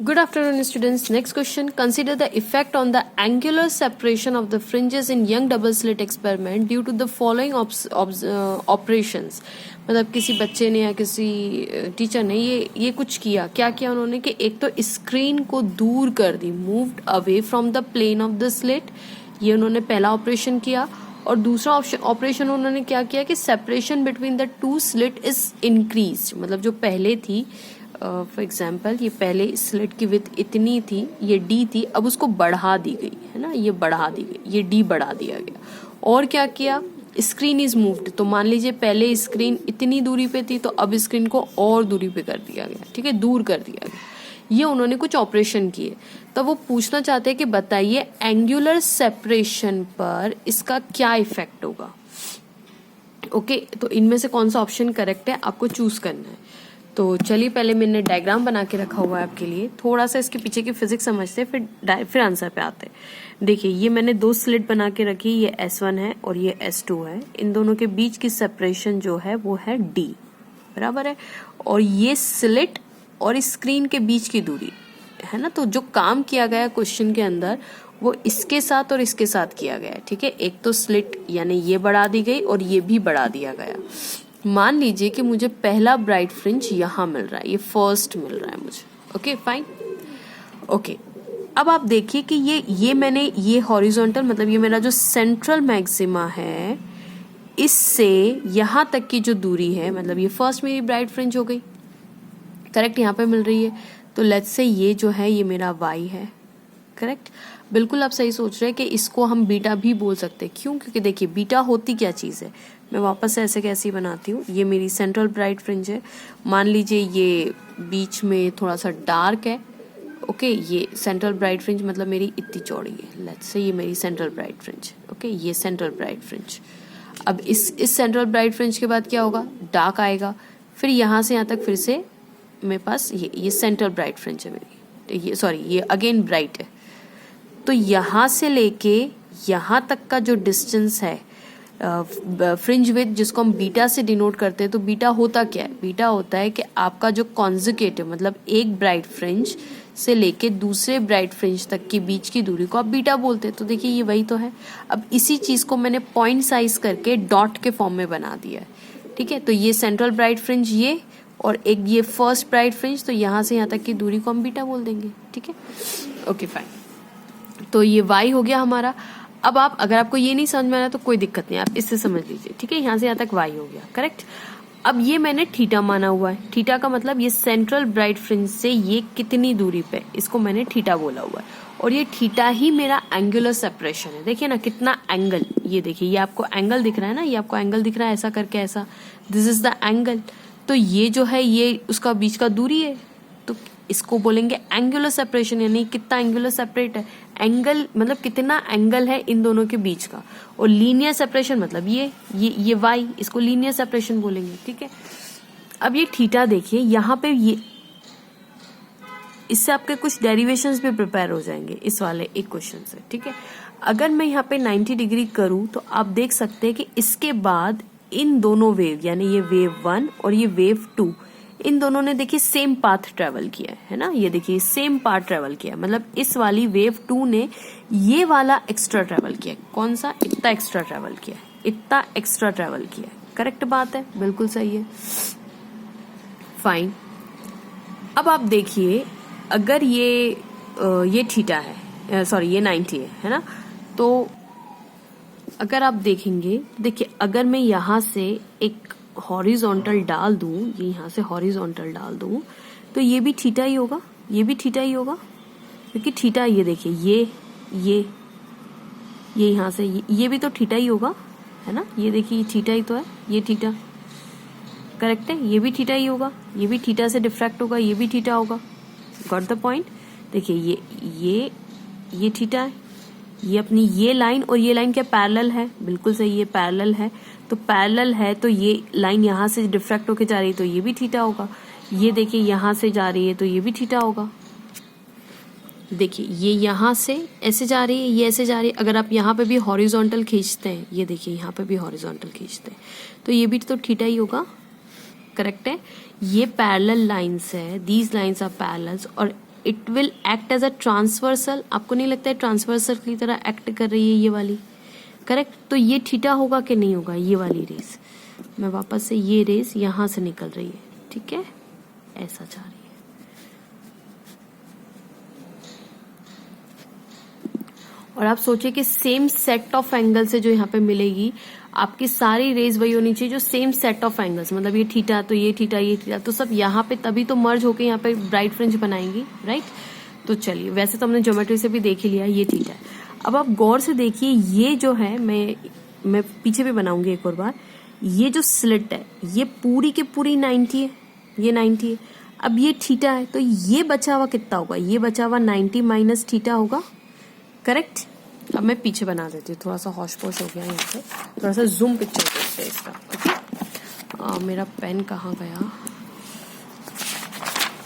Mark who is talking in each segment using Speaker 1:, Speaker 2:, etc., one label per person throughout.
Speaker 1: Good afternoon, students. Next question. Consider the effect on the angular separation of the fringes in young double slit experiment due to the following operations. मतलब किसी बच्चे ने या किसी teacher ने ये कुछ किया. क्या किया उन्होंने कि एक तो स्क्रीन को दूर कर दी, moved away from the plane of the slit. ये उन्होंने पहला ऑपरेशन किया. और दूसरा ऑपरेशन उन्होंने क्या किया कि separation between the two slit is increase. मतलब जो पहले थी, फॉर एग्जाम्पल ये पहले स्लिट की विड्थ इतनी थी, ये डी थी, अब उसको बढ़ा दी गई है ना, ये बढ़ा दी गई, ये डी बढ़ा दिया गया. और क्या किया, स्क्रीन इज मूव्ड. तो मान लीजिए पहले स्क्रीन इतनी दूरी पे थी, तो अब स्क्रीन को और दूरी पे कर दिया गया, ठीक है, दूर कर दिया गया. ये उन्होंने कुछ ऑपरेशन किए. तो वो पूछना चाहते हैं कि बताइए एंगुलर सेपरेशन पर इसका क्या इफेक्ट होगा. ओके, तो इनमें से कौन सा ऑप्शन करेक्ट है आपको चूज करना है. तो चलिए पहले मैंने डायग्राम बना के रखा हुआ है आपके लिए, थोड़ा सा इसके पीछे की फिजिक्स समझते हैं, फिर आंसर पे आते हैं. देखिए ये मैंने दो स्लिट बना के रखी, ये S1 है और ये S2 है. इन दोनों के बीच की सेपरेशन जो है वो है D, बराबर है. और ये स्लिट और स्क्रीन के बीच की दूरी है ना. तो जो काम किया गया क्वेश्चन के अंदर वो इसके साथ और इसके साथ किया गया है, ठीक है. एक तो स्लिट यानी ये बढ़ा दी गई और ये भी बढ़ा दिया गया. मान लीजिए कि मुझे पहला ब्राइट फ्रिंज यहाँ मिल रहा है, ये फर्स्ट मिल रहा है मुझे. Okay fine. ओके, अब आप देखिए कि ये मैंने ये हॉरिजॉन्टल, मतलब ये मेरा जो सेंट्रल मैक्सिमा है, इससे यहाँ तक की जो दूरी है, मतलब ये फर्स्ट मेरी ब्राइट फ्रिंज हो गई, करेक्ट, यहाँ पे मिल रही है. तो लेट्स से ये जो है ये मेरा y है, करेक्ट. बिल्कुल आप सही सोच रहे हैं कि इसको हम बीटा भी बोल सकते हैं. क्यों? क्योंकि देखिए बीटा होती क्या चीज़ है. मैं वापस से ऐसे कैसी बनाती हूँ. ये मेरी सेंट्रल ब्राइट फ्रिंज है. मान लीजिए ये बीच में थोड़ा सा डार्क है. ओके, ये सेंट्रल ब्राइट फ्रिंज मतलब मेरी इतनी चौड़ी है. लेट्स से ये मेरी सेंट्रल ब्राइट फ्रिंज. ओके, ये सेंट्रल ब्राइट फ्रिंज. अब इस सेंट्रल ब्राइट फ्रिंज के बाद क्या होगा, डार्क आएगा. फिर यहाँ से यहाँ तक फिर से मेरे पास ये सेंट्रल ब्राइट फ्रिंज है मेरी. ये सॉरी, ये अगेन ब्राइट है. तो यहाँ से लेके यहाँ तक का जो डिस्टेंस है फ्रिंज विड्थ, जिसको हम बीटा से डिनोट करते हैं, तो बीटा होता क्या है, बीटा होता है कि आपका जो कॉन्जुगेटिव, मतलब एक ब्राइट फ्रिंज से लेके दूसरे ब्राइट फ्रिंज तक की बीच की दूरी को आप बीटा बोलते हैं. तो देखिए ये वही तो है. अब इसी चीज़ को मैंने पॉइंट साइज करके डॉट के फॉर्म में बना दिया है, ठीक है. तो ये सेंट्रल ब्राइट फ्रिंज ये, और एक ये फर्स्ट ब्राइट फ्रिंज, तो यहाँ से यहाँ तक की दूरी को हम बीटा बोल देंगे, ठीक है. Okay fine. तो ये y हो गया हमारा. अब आप, अगर आपको ये नहीं समझ में आया तो कोई दिक्कत नहीं, आप इससे समझ लीजिए, ठीक है. यहाँ से यहाँ तक y हो गया, करेक्ट. अब ये मैंने थीटा माना हुआ है. थीटा का मतलब ये सेंट्रल ब्राइट फ्रिंज से ये कितनी दूरी पे, इसको मैंने थीटा बोला हुआ है. और ये थीटा ही मेरा एंगुलर सेपरेशन है. देखिए ना कितना एंगल, ये देखिए ये आपको एंगल दिख रहा है ना, ये आपको एंगल दिख रहा है ऐसा करके, ऐसा, दिस इज द एंगल. तो ये जो है ये उसका बीच का दूरी है, तो इसको बोलेंगे एंगुलर सेपरेशन. यानी कितना एंगुलर सेपरेट है, एंगल मतलब कितना एंगल है इन दोनों के बीच का. और लीनियर सेपरेशन मतलब ये y, इसको लीनियर सेपरेशन बोलेंगे, ठीक है. अब ये थीटा देखिए यहाँ पे, ये इससे आपके कुछ डेरिवेशंस भी प्रिपेयर हो जाएंगे इस वाले एक क्वेश्चन से, ठीक है. अगर मैं यहाँ पे 90 डिग्री करूँ तो आप देख सकते हैं कि इसके बाद इन दोनों वेव, यानी ये वेव 1 और ये वेव 2, इन दोनों ने देखिए सेम पाथ ट्रेवल किया है ना. ये देखिए सेम पाथ ट्रेवल किया, मतलब इस वाली वेव 2 ने ये वाला एक्स्ट्रा ट्रेवल किया. कौन सा, इतना एक्स्ट्रा ट्रेवल किया, इतना एक्स्ट्रा ट्रेवल किया. करेक्ट बात है, बिल्कुल सही है, फाइन. अब आप देखिए अगर ये थीटा है, सॉरी ये 90 है ना. तो अगर आप देखेंगे, देखिए अगर मैं यहाँ से एक हॉरिजॉन्टल डाल दूं, ये यहाँ से हॉरिजॉन्टल डाल दूं, तो ये भी थीटा ही होगा, ये भी थीटा ही होगा, क्योंकि थीटा, ये देखिए ये यहाँ से ये भी तो थीटा ही होगा, है ना. ये देखिए ये थीटा ही तो है, ये थीटा, करेक्ट है. ये भी थीटा ही होगा, ये भी थीटा से डिफ्रैक्ट होगा, ये भी थीटा होगा. Got the point. देखिए ये थीटा है, ये अपनी ये लाइन और ये लाइन क्या पैरेलल है, बिल्कुल सही, ये पैरेलल है. तो पैरेलल है तो ये लाइन यहाँ से डिफ्रैक्ट होके जा रही है, तो ये भी थीटा होगा. ये देखिए यहाँ से जा रही है तो ये भी थीटा होगा. देखिए ये यहाँ से ऐसे जा रही है, ये ऐसे जा रही है. अगर आप यहाँ पे भी हॉरिजॉन्टल खींचते हैं, ये देखिए यहाँ पे भी हॉरिजॉन्टल खींचते हैं, तो ये भी तो थीटा ही होगा, करेक्ट है. ये पैरेलल लाइंस है, दीज लाइंस आर पैरेलल्स, और it will act as a transversal. आपको नहीं लगता है ट्रांसवर्सल की तरह एक्ट कर रही है ये वाली? करेक्ट। तो ये थीटा होगा कि नहीं होगा? ये वाली रेस, मैं वापस से, ये रेस यहां से निकल रही है, ठीक है, ऐसा जा रही है। और आप सोचिए कि सेम सेट ऑफ एंगल से जो यहाँ पे मिलेगी, आपकी सारी रेज वही होनी चाहिए जो सेम सेट ऑफ एंगल्स, मतलब ये थीटा तो ये थीटा ये थीटा, तो सब यहाँ पे तभी तो मर्ज होके यहाँ पे ब्राइट फ्रिंज बनाएंगी, राइट। तो चलिए, वैसे तो हमने ज्योमेट्री से भी देख ही लिया ये थीटा है। अब आप गौर से देखिए, ये जो है, मैं पीछे भी बनाऊंगी एक और बार, ये जो स्लिट है ये पूरी की पूरी 90 है, ये 90 है। अब ये थीटा है, तो ये बचा हुआ कितना होगा? ये बचा हुआ 90 माइनस थीटा होगा, करेक्ट। अब मैं पीछे बना देती हूँ, थोड़ा सा हौश पौश हो गया यहाँ पे, थोड़ा सा जूम पिक्चर करते हैं इसका, ओके। मेरा पेन कहाँ गया?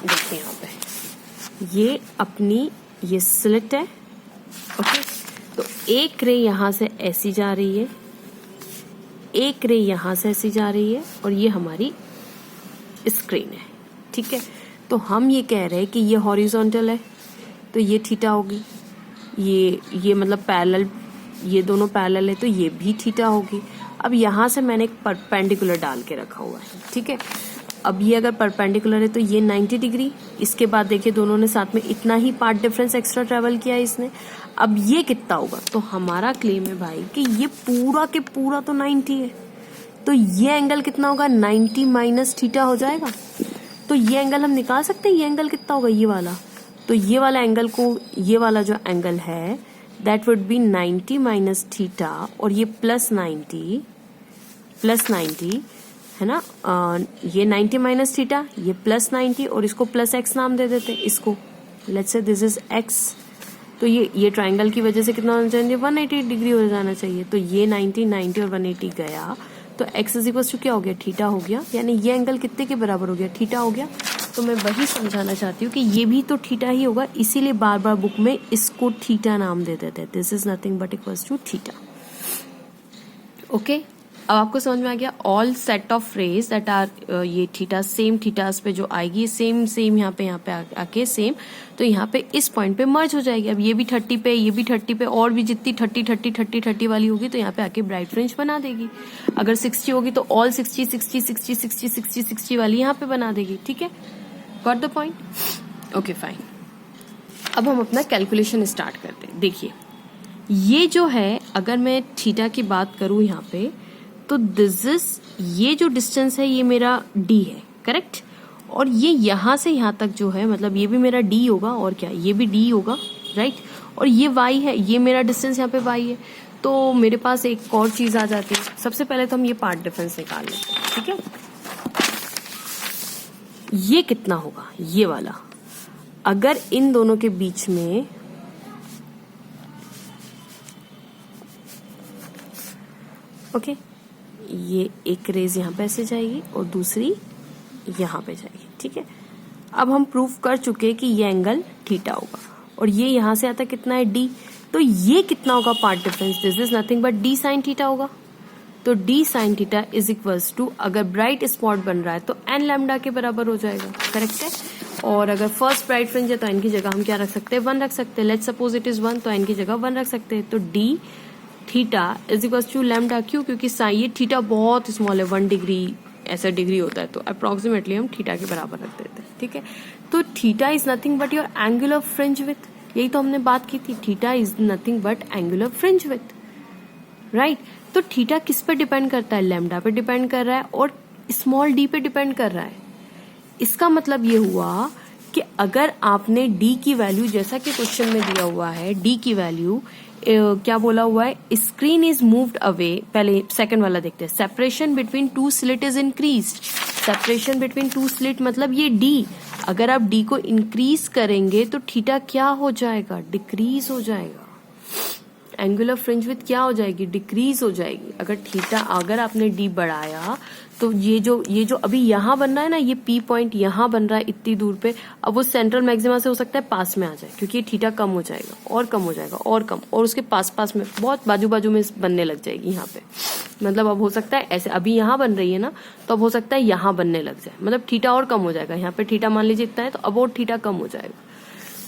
Speaker 1: देखिए यहाँ पे, ये अपनी ये स्लिट है, ओके। तो एक रे यहाँ से ऐसी जा रही है, एक रे यहाँ से ऐसी जा रही है, और ये हमारी स्क्रीन है, ठीक है। तो हम ये कह रहे हैं कि ये हॉरिजॉन्टल है, तो ये थीटा होगी, ये मतलब पैरेलल, ये दोनों पैरेलल है तो ये भी थीटा होगी। अब यहाँ से मैंने एक परपेंडिकुलर डाल के रखा हुआ है, ठीक है। अब ये अगर परपेंडिकुलर है तो ये 90 डिग्री, इसके बाद देखिए दोनों ने साथ में इतना ही पार्ट डिफरेंस एक्स्ट्रा ट्रेवल किया है इसने। अब ये कितना होगा? तो हमारा क्लेम है भाई कि ये पूरा के पूरा तो 90 है, तो ये एंगल कितना होगा? 90 माइनस थीटा हो जाएगा। तो ये एंगल हम निकाल सकते हैं, ये एंगल कितना होगा? ये वाला, तो ये वाला एंगल को, ये वाला जो एंगल है that would be 90 minus theta, और ये प्लस 90 है ना। ये 90 माइनस थीटा, ये प्लस 90, और इसको प्लस एक्स नाम दे देते हैं इसको, let's say this is x. तो ये ट्राइंगल की वजह से कितना होना चाहिए? 180 डिग्री हो जाना चाहिए। तो ये 90 और 180 गया, तो एक्स इज इक्वल टू क्या हो गया? थीटा हो गया। यानी ये एंगल कितने के बराबर हो गया? थीटा हो गया। तो मैं वही समझाना चाहती हूँ कि ये भी तो थीटा ही होगा, इसीलिए बार बार बुक में इसको थीटा नाम दे देते हैं। This is nothing but equals to theta, okay. अब आपको समझ में आ गया, all set of rays that are, ये थीटा सेम थीटास पे जो आएगी, सेम यहाँ पे आके सेम, तो यहाँ पे इस पॉइंट पे मर्ज हो जाएगी। अब ये भी 30 पे, ये भी 30 पे, और भी जितनी 30 वाली होगी तो यहाँ पे आके ब्राइट फ्रिंज बना देगी। अगर 60 होगी तो ऑल 60 वाली यहाँ पे बना देगी, ठीक है। Got the point? Okay fine. अब हम अपना कैलकुलेशन स्टार्ट करते हैं। देखिए, ये जो है, अगर मैं थीटा की बात करूं यहाँ पे, तो दिस इज, ये जो डिस्टेंस है ये मेरा d है, करेक्ट। और ये यहां से यहां तक जो है, मतलब ये भी मेरा d होगा, और क्या, ये भी d होगा, राइट। और ये y है, ये मेरा डिस्टेंस यहाँ पे y है। तो मेरे पास एक और चीज आ जाती है। सबसे पहले तो हम ये पार्ट डिफरेंस निकाल लेते हैं, ठीक है। ये कितना होगा? ये वाला, अगर इन दोनों के बीच में, ओके, ये एक रेज यहाँ पे ऐसे जाएगी और दूसरी यहाँ पे जाएगी, ठीक है। अब हम प्रूफ कर चुके कि ये एंगल थीटा होगा, और ये यहाँ से आता कितना है? d। तो ये कितना होगा path difference? This is nothing but d sine theta होगा। तो d sine theta is equals to, अगर ब्राइट स्पॉट बन रहा है तो n लैम्डा के बराबर हो जाएगा, करेक्ट है। और अगर फर्स्ट ब्राइट फ्रिंज है तो n की जगह हम क्या रख सकते हैं? 1 रख सकते हैं। लेट्स सपोज इट इज 1, तो n की जगह 1 रख सकते हैं। तो d theta is equals to lambda, क्यों? क्योंकि ये थीटा बहुत स्मॉल है, 1 डिग्री ऐसा डिग्री होता है, तो अप्रोक्सीमेटली हम थीटा के बराबर रख देते हैं, ठीक है। तो theta is nothing but your angular fringe with, यही तो हमने बात की थी, theta is nothing but angular fringe with, right. तो थीटा किस पे डिपेंड करता है? लैम्डा पे डिपेंड कर रहा है और स्मॉल डी पे डिपेंड कर रहा है। इसका मतलब ये हुआ कि अगर आपने डी की वैल्यू, जैसा कि क्वेश्चन में दिया हुआ है, डी की वैल्यू क्या बोला हुआ है? Screen is moved away. पहले सेकंड वाला देखते हैं। Separation between two slit is increased. Separation between two slit मतलब ये डी, अगर आप डी को इंक्रीज करेंगे तो थीटा क्या हो जाएगा? डिक्रीज हो जाएगा। एंगुलर फ्रिंज विथ क्या हो जाएगी? डिक्रीज हो जाएगी। अगर थीटा, अगर आपने डी बढ़ाया तो ये जो अभी यहाँ बन रहा है ना, ये पी पॉइंट यहाँ बन रहा है इतनी दूर पे, अब वो सेंट्रल मैक्सिमा से हो सकता है पास में आ जाए, क्योंकि ये थीटा कम हो जाएगा और कम हो जाएगा और कम, और उसके पास में बहुत बाजू बाजू में बनने लग जाएगी यहाँ पे। मतलब अब हो सकता है ऐसे, अभी यहाँ बन रही है ना, तो अब हो सकता है यहाँ बनने लग जाए, मतलब थीटा और कम हो जाएगा। यहाँ पे थीटा मान लीजिए इतना है, तो अब और थीटा कम हो जाएगा।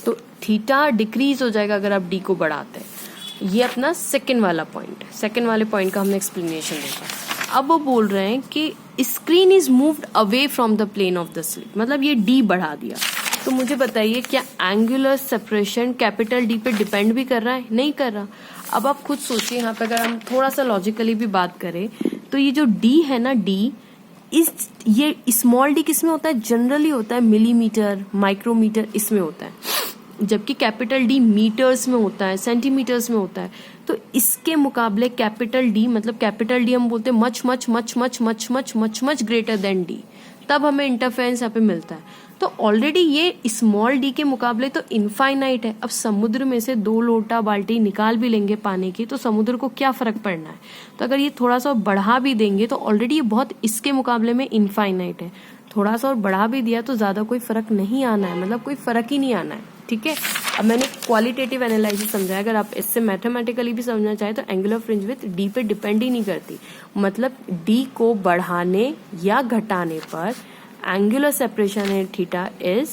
Speaker 1: तो थीटा डिक्रीज हो जाएगा अगर आप डी को बढ़ाते हैं। ये अपना सेकेंड वाला पॉइंट है। सेकेंड वाले पॉइंट का हमने एक्सप्लेनेशन देखा। अब वो बोल रहे हैं कि screen is moved away from the plane of the slit, मतलब ये डी बढ़ा दिया। तो मुझे बताइए क्या एंगुलर सेपरेशन कैपिटल डी पे डिपेंड भी कर रहा है? नहीं कर रहा। अब आप खुद सोचिए, यहाँ पे अगर हम थोड़ा सा लॉजिकली भी बात करें तो ये जो डी है ना, डी ये स्मॉल डी किस में होता है? जनरली होता है मिलीमीटर, माइक्रोमीटर, इसमें होता है, जबकि कैपिटल डी मीटर्स में होता है, सेंटीमीटर्स में होता है। तो इसके मुकाबले कैपिटल डी, मतलब कैपिटल डी हम बोलते हैं much much much much much much much much greater than D, तब हमें इंटरफेरेंस यहाँ पे मिलता है। तो ऑलरेडी ये स्मॉल डी के मुकाबले तो इनफाइनाइट है। अब समुद्र में से 2 लोटा बाल्टी निकाल भी लेंगे पानी की तो समुद्र को क्या फर्क पड़ना है? तो अगर ये थोड़ा सा बढ़ा भी देंगे तो ऑलरेडी ये बहुत इसके मुकाबले में इनफाइनाइट है। थोड़ा सा और बढ़ा भी दिया तो ज्यादा कोई फर्क नहीं आना है, मतलब कोई फर्क ही नहीं आना है। ठीक है, अब मैंने क्वालिटेटिव एनालिसिस समझाया। अगर आप इससे मैथमेटिकली भी समझना चाहे तो एंगुलर फ्रिंज विथ डी पे डिपेंड ही नहीं करती, मतलब डी को बढ़ाने या घटाने पर angular separation in theta is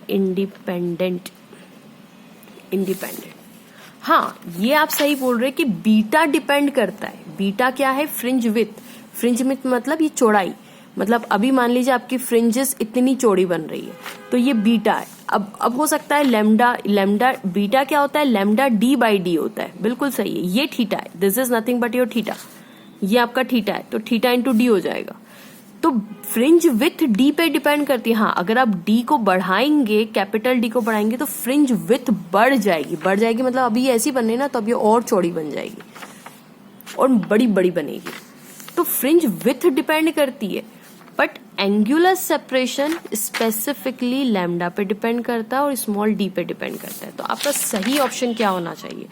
Speaker 1: independent. हाँ, ये आप सही बोल रहे हैं कि बीटा डिपेंड करता है। बीटा क्या है? फ्रिंज विथ मतलब ये चौड़ाई, मतलब अभी मान लीजिए आपकी फ्रिंजेस इतनी चौड़ी बन रही है तो ये बीटा है। अब हो सकता है लेमडा बीटा क्या होता है? लेमडा डी बाई डी होता है। बिल्कुल सही है, ये थीटा है, this is nothing but your theta, ये आपका थीटा है, तो थीटा इंटू डी हो जाएगा। तो फ्रिंज विथ डी पे डिपेंड करती है। हाँ, अगर आप डी को बढ़ाएंगे, कैपिटल डी को बढ़ाएंगे तो फ्रिंज विथ बढ़ जाएगी मतलब अभी ऐसी बन रही ना, तो अब ये और चौड़ी बन जाएगी और बड़ी बड़ी बनेगी। तो फ्रिंज विथ डिपेंड करती है, but angular separation specifically lambda पे डिपेंड करता है और स्मॉल डी पे डिपेंड करता है। तो आपका सही ऑप्शन क्या होना चाहिए?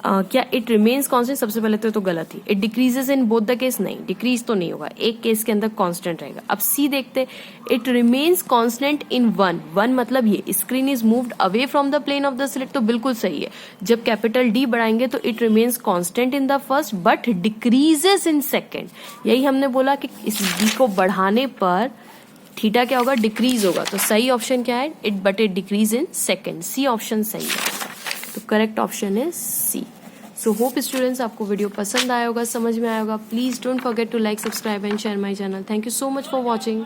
Speaker 1: क्या इट रिमेन्स कांस्टेंट? सबसे पहले तो गलत ही। It decreases in both the case? नहीं, डिक्रीज तो नहीं होगा, एक केस के अंदर कांस्टेंट रहेगा। अब सी देखते, it remains constant in one मतलब ये screen is moved away from the plane of the slit, तो बिल्कुल सही है। जब कैपिटल डी बढ़ाएंगे तो it remains constant in the first but decreases in second. यही हमने बोला कि इस डी को बढ़ाने पर थीटा क्या होगा? डिक्रीज होगा। तो सही ऑप्शन क्या है? It decrease in second. C option सही है। तो correct option is C. So hope students आपको वीडियो पसंद आया होगा, समझ में आया होगा। Please don't forget to like, subscribe and share my channel. Thank you so much for watching.